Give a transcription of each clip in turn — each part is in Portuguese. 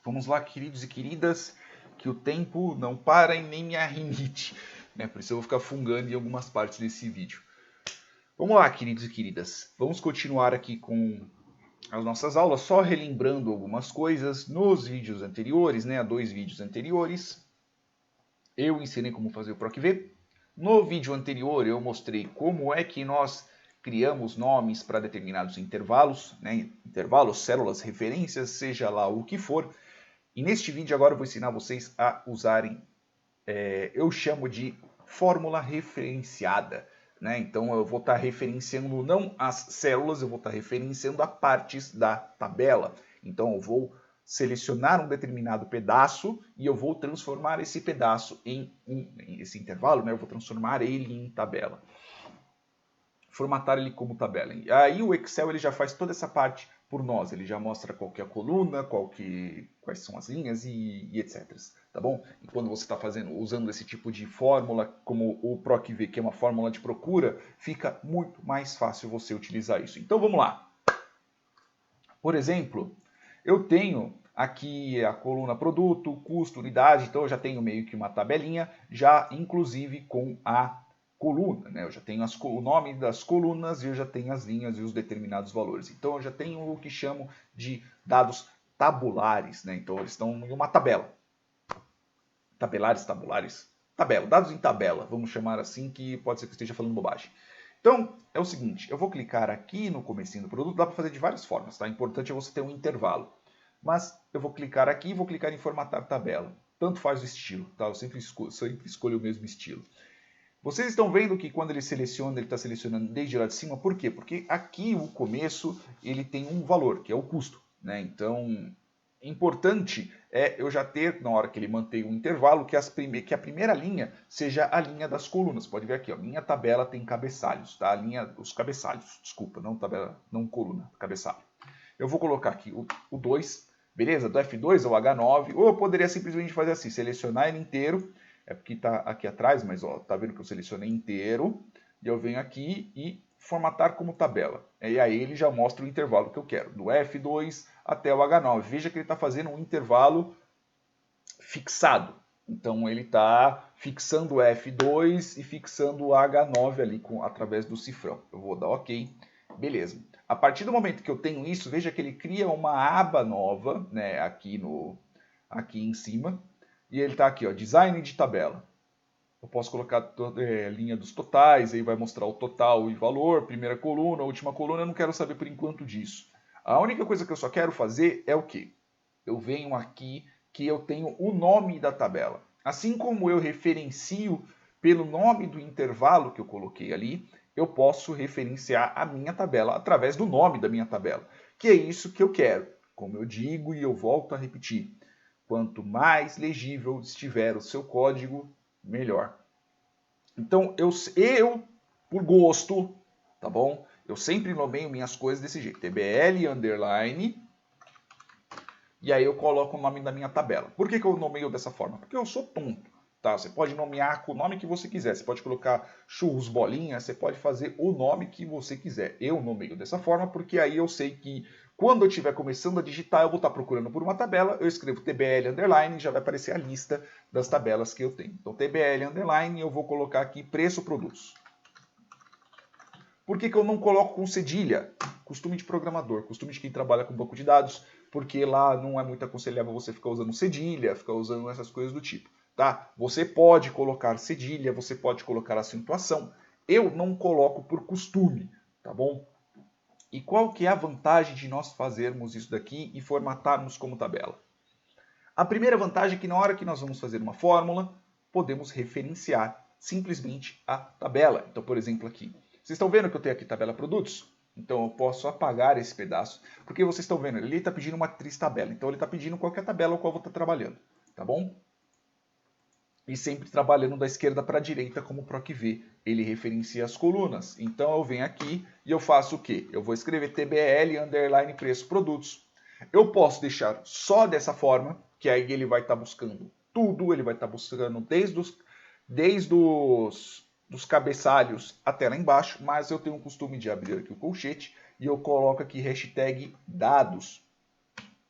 Vamos lá, queridos e queridas, que o tempo não para e nem minha rinite, né? Por isso eu vou ficar fungando em algumas partes desse vídeo. Vamos lá, queridos e queridas, vamos continuar aqui com as nossas aulas, só relembrando algumas coisas. Nos vídeos anteriores, né, 2 vídeos anteriores, eu ensinei como fazer o PROC-V. No vídeo anterior eu mostrei como é que nós criamos nomes para determinados intervalos, né, intervalos, células, referências, seja lá o que for. E neste vídeo agora eu vou ensinar vocês a usarem, eu chamo de fórmula referenciada. Né? Então eu vou estar referenciando não as células, eu vou estar referenciando as partes da tabela. Então eu vou selecionar um determinado pedaço e eu vou transformar esse pedaço esse intervalo, né? Eu vou transformar ele em tabela. Formatar ele como tabela. E aí o Excel ele já faz toda essa parte por nós. Ele já mostra qual que é a coluna, quais são as linhas e etc. Tá bom? E quando você está usando esse tipo de fórmula, como o PROC-V, que é uma fórmula de procura, fica muito mais fácil você utilizar isso. Então vamos lá. Por exemplo, eu tenho aqui a coluna produto, custo, unidade, então eu já tenho meio que uma tabelinha, já inclusive com a coluna, né? Eu já tenho o nome das colunas e eu já tenho as linhas e os determinados valores. Então eu já tenho o que chamo de dados tabulares, né? Então eles estão em uma tabela. Tabulares, tabela, dados em tabela, vamos chamar assim, que pode ser que eu esteja falando bobagem. Então, é o seguinte, eu vou clicar aqui no comecinho do produto, dá para fazer de várias formas, tá? O importante é você ter um intervalo. Mas eu vou clicar aqui e vou clicar em formatar tabela. Tanto faz o estilo, tá? Eu sempre escolho o mesmo estilo. Vocês estão vendo que quando ele seleciona, ele está selecionando desde lá de cima. Por quê? Porque aqui o começo ele tem um valor, que é o custo. Né? Então, importante é eu já ter, na hora que ele mantém o intervalo, que a primeira linha seja a linha das colunas. Pode ver aqui, ó, minha tabela tem cabeçalhos, tá? Os cabeçalhos, desculpa, não tabela, não coluna, cabeçalho. Eu vou colocar aqui o 2, beleza? Do F2 ao H9, ou eu poderia simplesmente fazer assim, selecionar ele inteiro. É porque está aqui atrás, mas ó, tá vendo que eu selecionei inteiro. E eu venho aqui e formatar como tabela. E aí ele já mostra o intervalo que eu quero, do F2 até o H9. Veja que ele está fazendo um intervalo fixado. Então ele está fixando o F2 e fixando o H9 ali através do cifrão. Eu vou dar OK. Beleza. A partir do momento que eu tenho isso, veja que ele cria uma aba nova, né, aqui em cima. E ele está aqui, ó, design de tabela. Eu posso colocar a linha dos totais, aí vai mostrar o total e valor, primeira coluna, última coluna, eu não quero saber por enquanto disso. A única coisa que eu só quero fazer é o quê? Eu venho aqui que eu tenho o nome da tabela. Assim como eu referencio pelo nome do intervalo que eu coloquei ali, eu posso referenciar a minha tabela através do nome da minha tabela, que é isso que eu quero. Como eu digo e eu volto a repetir. Quanto mais legível estiver o seu código, melhor. Então, eu por gosto, tá bom? Eu sempre nomeio minhas coisas desse jeito. TBL, underline, e aí eu coloco o nome da minha tabela. Por que eu nomeio dessa forma? Porque eu sou tonto. Tá? Você pode nomear com o nome que você quiser. Você pode colocar churros, bolinha, você pode fazer o nome que você quiser. Eu nomeio dessa forma porque aí eu sei que quando eu estiver começando a digitar, eu vou estar procurando por uma tabela, eu escrevo TBL underline e já vai aparecer a lista das tabelas que eu tenho. Então TBL underline, eu vou colocar aqui preço produtos. Por que eu não coloco com cedilha? Costume de programador, costume de quem trabalha com banco de dados, porque lá não é muito aconselhável você ficar usando cedilha, ficar usando essas coisas do tipo. Tá? Você pode colocar cedilha, você pode colocar acentuação. Eu não coloco por costume, tá bom? E qual que é a vantagem de nós fazermos isso daqui e formatarmos como tabela? A primeira vantagem é que na hora que nós vamos fazer uma fórmula, podemos referenciar simplesmente a tabela. Então, por exemplo, aqui. Vocês estão vendo que eu tenho aqui tabela produtos? Então eu posso apagar esse pedaço, porque vocês estão vendo, ele está pedindo uma matriz tabela. Então ele está pedindo qualquer tabela ao qual eu vou estar trabalhando, tá bom? E sempre trabalhando da esquerda para a direita como o PROC-V. Ele referencia as colunas. Então eu venho aqui e eu faço o quê? Eu vou escrever TBL, underline, preço, produtos. Eu posso deixar só dessa forma, que aí ele vai estar buscando tudo, ele vai estar buscando desde os cabeçalhos até lá embaixo, mas eu tenho o costume de abrir aqui o colchete e eu coloco aqui hashtag dados.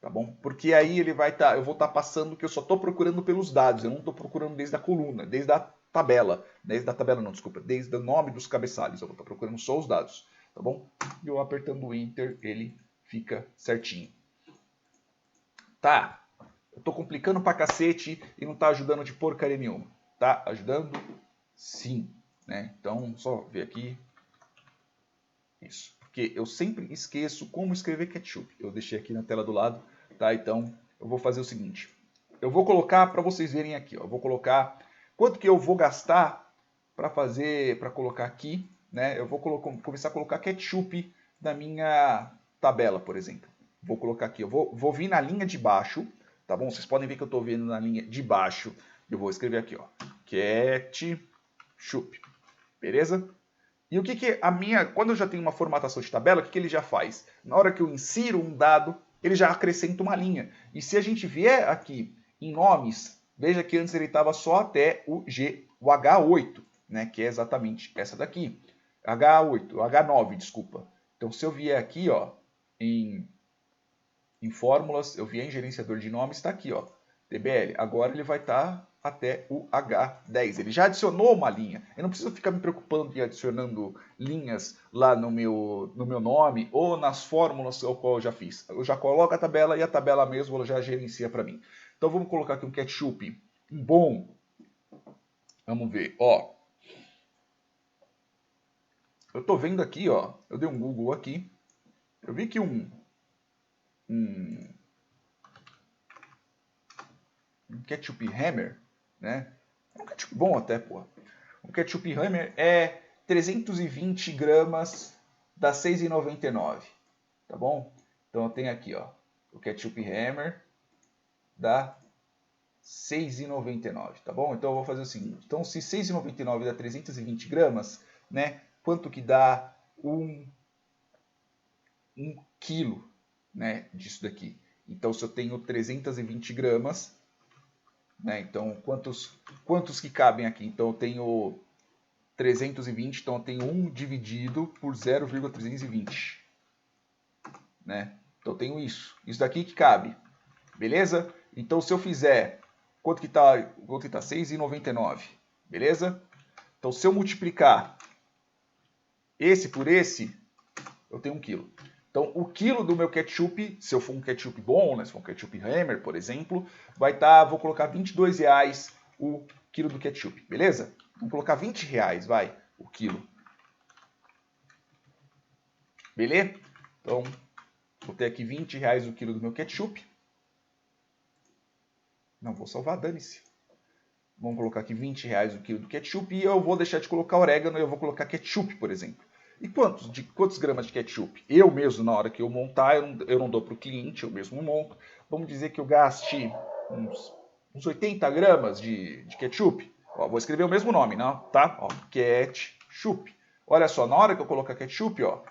tá bom? Porque aí ele vai estar, eu vou estar passando que eu só estou procurando pelos dados, eu não estou procurando desde a coluna, desde a tabela, desde a tabela não, desculpa, desde o nome dos cabeçalhos, eu vou estar procurando só os dados, tá bom? E eu apertando o Enter, ele fica certinho. Tá, eu estou complicando pra cacete e não está ajudando de porcaria nenhuma. Tá ajudando? Sim, né? Então, só ver aqui. Isso, porque eu sempre esqueço como escrever ketchup. Eu deixei aqui na tela do lado, tá? Então, eu vou fazer o seguinte. Eu vou colocar para vocês verem aqui, ó. Eu vou colocar quanto que eu vou gastar para fazer, para colocar aqui, né? Eu vou começar a colocar ketchup na minha tabela, por exemplo. Vou colocar aqui, eu vou vir na linha de baixo, tá bom? Vocês podem ver que eu estou vendo na linha de baixo. Eu vou escrever aqui, ó, ketchup, beleza? E o que que a minha, quando eu já tenho uma formatação de tabela, o que que ele já faz? Na hora que eu insiro um dado, ele já acrescenta uma linha. E se a gente vier aqui em nomes, veja que antes ele estava só até o H8, né, que é exatamente essa daqui. H8, H9, desculpa. Então se eu vier aqui, ó, em fórmulas, eu vier em gerenciador de nomes, está aqui, ó, TBL. Agora ele vai estar até o H10. Ele já adicionou uma linha. Eu não preciso ficar me preocupando e adicionando linhas lá no meu nome ou nas fórmulas ao qual eu já fiz. Eu já coloco a tabela e a tabela mesmo ela já gerencia para mim. Então vamos colocar aqui um ketchup, um bom. Vamos ver, ó. Eu estou vendo aqui, ó. Eu dei um Google aqui. Eu vi que um ketchup Hammer, né? É um ketchup bom até, pô. O ketchup Hammer é 320 gramas, dá 6,99, tá bom? Então eu tenho aqui, ó, o ketchup Hammer dá 6,99, tá bom? Então eu vou fazer o seguinte, então se 6,99 dá 320 gramas, né? Quanto que dá um quilo, né, disso daqui? Então se eu tenho 320 gramas, né? Então quantos que cabem aqui? Então eu tenho 320, então eu tenho 1 dividido por 0,320, né? Então eu tenho isso. Isso daqui que cabe, beleza? Então se eu fizer, quanto que tá? 6,99, beleza? Então se eu multiplicar esse por esse, eu tenho 1 quilo. Então o quilo do meu ketchup, se eu for um ketchup bom, né, se for um ketchup Hammer, por exemplo, vai estar, vou colocar R$22 o quilo do ketchup, beleza? Vamos colocar R$20, vai, o quilo. Beleza? Então, vou ter aqui R$20 o quilo do meu ketchup. Não, vou salvar, dane-se. Vamos colocar aqui R$20 o quilo do ketchup e eu vou deixar de colocar orégano e eu vou colocar ketchup, por exemplo. E quantos gramas de ketchup? Eu mesmo, na hora que eu montar, eu não dou para o cliente, eu mesmo monto. Vamos dizer que eu gaste uns 80 gramas de ketchup. Ó, vou escrever o mesmo nome, não, tá? Ó, ketchup. Olha só, na hora que eu colocar ketchup, ó,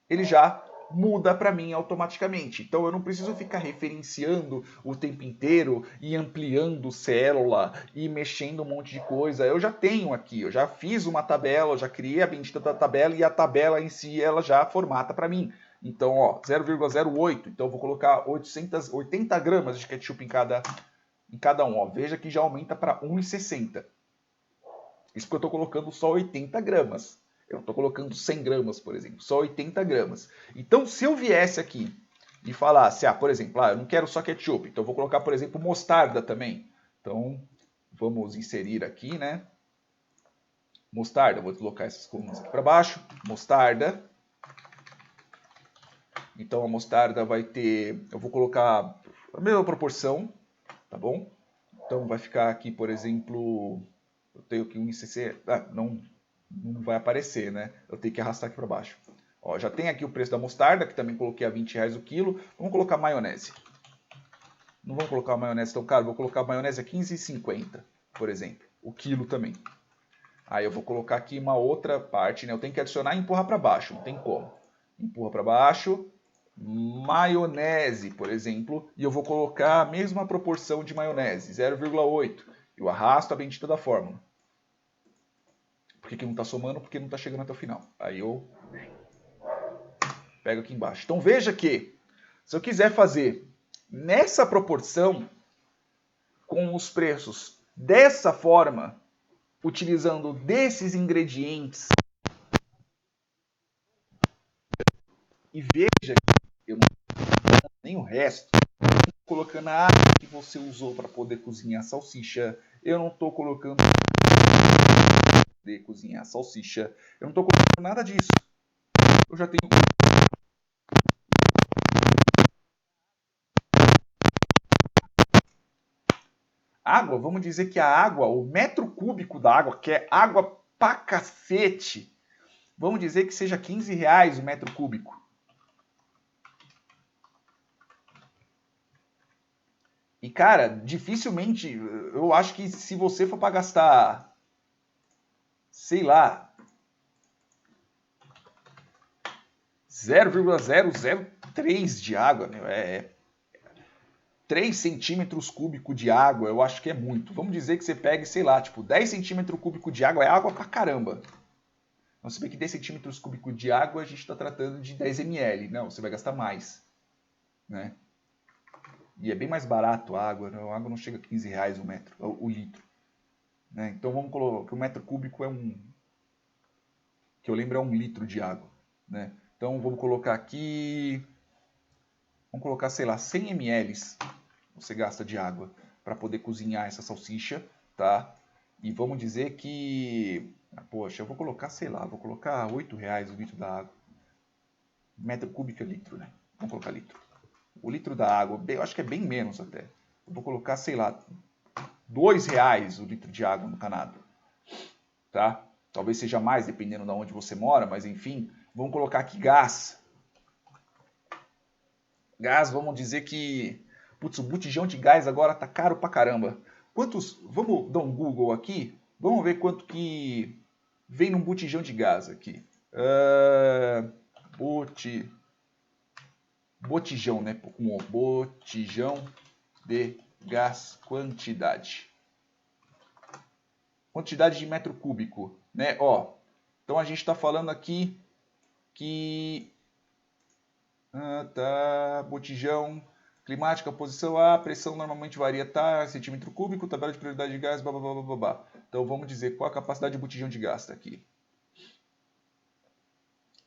ele já muda para mim automaticamente. Então eu não preciso ficar referenciando o tempo inteiro e ampliando célula e mexendo um monte de coisa. Eu já tenho aqui, eu já fiz uma tabela, eu já criei a bendita da tabela e a tabela em si ela já formata para mim. Então, ó, 0,08. Então eu vou colocar 80 gramas de ketchup em cada um. Ó. Veja que já aumenta para 1,60. Isso porque eu estou colocando só 80 gramas. Eu não estou colocando 100 gramas, por exemplo, só 80 gramas. Então, se eu viesse aqui e falasse, por exemplo, eu não quero só ketchup, então eu vou colocar, por exemplo, mostarda também. Então, vamos inserir aqui, né? Mostarda, vou colocar essas colunas aqui para baixo. Mostarda. Então, a mostarda vai ter, eu vou colocar a mesma proporção, tá bom? Então, vai ficar aqui, por exemplo, eu tenho aqui um ICC, não vai aparecer, né? Eu tenho que arrastar aqui para baixo. Ó, já tem aqui o preço da mostarda, que também coloquei a R$20 o quilo. Vamos colocar maionese. Não vamos colocar maionese tão caro, vou colocar maionese a R$15,50, por exemplo. O quilo também. Aí eu vou colocar aqui uma outra parte, né? Eu tenho que adicionar e empurrar para baixo, não tem como. Empurra para baixo. Maionese, por exemplo, e eu vou colocar a mesma proporção de maionese, 0,8. Eu arrasto a bendita da fórmula. Por que não está somando? Porque não está chegando até o final. Aí eu pego aqui embaixo. Então veja que, se eu quiser fazer nessa proporção, com os preços dessa forma, utilizando desses ingredientes, e veja que eu não estou nem o resto, colocando a água que você usou para poder cozinhar a salsicha, eu não estou colocando para poder cozinhar a salsicha, eu não estou colocando nada disso. Eu já tenho água, vamos dizer que a água, o metro cúbico da água, que é água pra cacete, vamos dizer que seja R$15 o metro cúbico. E, cara, dificilmente, eu acho que se você for para gastar, sei lá, 0,003 de água, meu, 3 centímetros cúbicos de água, eu acho que é muito. Vamos dizer que você pegue, sei lá, tipo, 10 centímetros cúbicos de água é água pra caramba. Não se vê que 10 centímetros cúbicos de água a gente está tratando de 10 ml. Não, você vai gastar mais. Né? E é bem mais barato a água. Né? A água não chega a R$15 o litro. Né? Então vamos colocar que o metro cúbico é que eu lembro é 1 litro de água. Né? Então vamos colocar aqui. Vamos colocar, sei lá, 100 ml você gasta de água para poder cozinhar essa salsicha, tá? E vamos dizer que, poxa, eu vou colocar, sei lá, vou colocar R$8 o litro da água. Metro cúbico é litro, né? Vamos colocar litro. O litro da água, eu acho que é bem menos até. Eu vou colocar, sei lá, R$2 o litro de água no Canadá, tá? Talvez seja mais, dependendo de onde você mora, mas enfim, vamos colocar aqui gás. Gás, vamos dizer que, putz, o botijão de gás agora tá caro pra caramba. Quantos, vamos dar um Google aqui, vamos ver quanto que vem num botijão de gás aqui. Botijão, né? Com o botijão de gás, quantidade. Quantidade de metro cúbico, né? Ó, então a gente está falando aqui que botijão climática, posição A, pressão normalmente varia, tá? Centímetro cúbico, tabela de prioridade de gás, blá, blá, blá, blá, blá. Então vamos dizer qual a capacidade de botijão de gás tá aqui.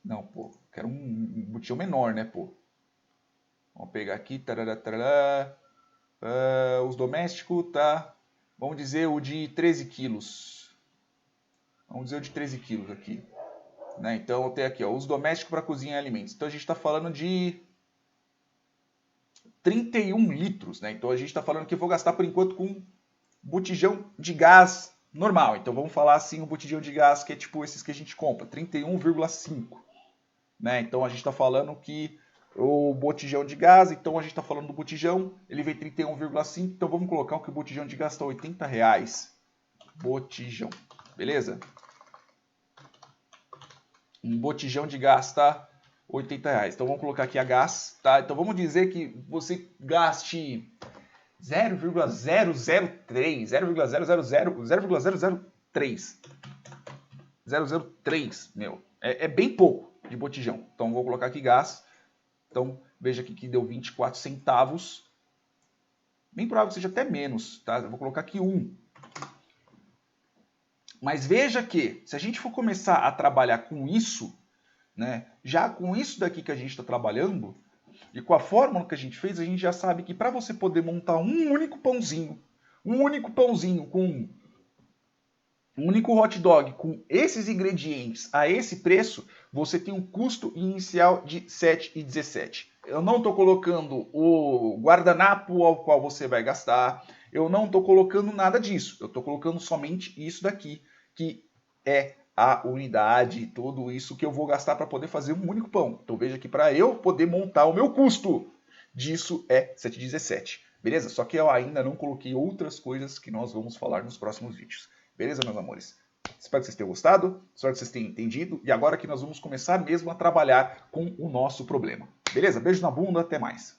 Não, pô, quero um botijão menor, né, pô? Vamos pegar aqui, tarará, tarará. Os domésticos, tá? Vamos dizer o de 13 quilos. Vamos dizer o de 13 quilos aqui. Né? Então, eu tenho aqui, ó, uso doméstico para cozinha e alimentos. Então, a gente está falando de 31 litros. Né? Então, a gente está falando que eu vou gastar, por enquanto, com botijão de gás normal. Então, vamos falar assim, o botijão de gás que é tipo esses que a gente compra, 31,5. Né? Então, a gente está falando que o botijão de gás, então a gente está falando do botijão, ele vem 31,5, então vamos colocar que o botijão de gás está R$80. Botijão, beleza? Um botijão de gás tá R$80. Então vamos colocar aqui a gás, tá? Então vamos dizer que você gaste 0,003, 0,003, meu. É bem pouco de botijão. Então vou colocar aqui gás. Então veja aqui que deu 24 centavos. Bem provável que seja até menos, tá? Eu vou colocar aqui 1. Mas veja que, se a gente for começar a trabalhar com isso, né, já com isso daqui que a gente está trabalhando, e com a fórmula que a gente fez, a gente já sabe que para você poder montar um único pãozinho com um único hot dog com esses ingredientes a esse preço, você tem um custo inicial de R$ 7,17. Eu não estou colocando o guardanapo ao qual você vai gastar, eu não estou colocando nada disso, eu estou colocando somente isso daqui, que é a unidade, tudo isso que eu vou gastar para poder fazer um único pão. Então veja que para eu poder montar o meu custo disso é 7,17. Beleza? Só que eu ainda não coloquei outras coisas que nós vamos falar nos próximos vídeos. Beleza, meus amores? Espero que vocês tenham gostado, espero que vocês tenham entendido. E agora que nós vamos começar mesmo a trabalhar com o nosso problema. Beleza? Beijo na bunda, até mais.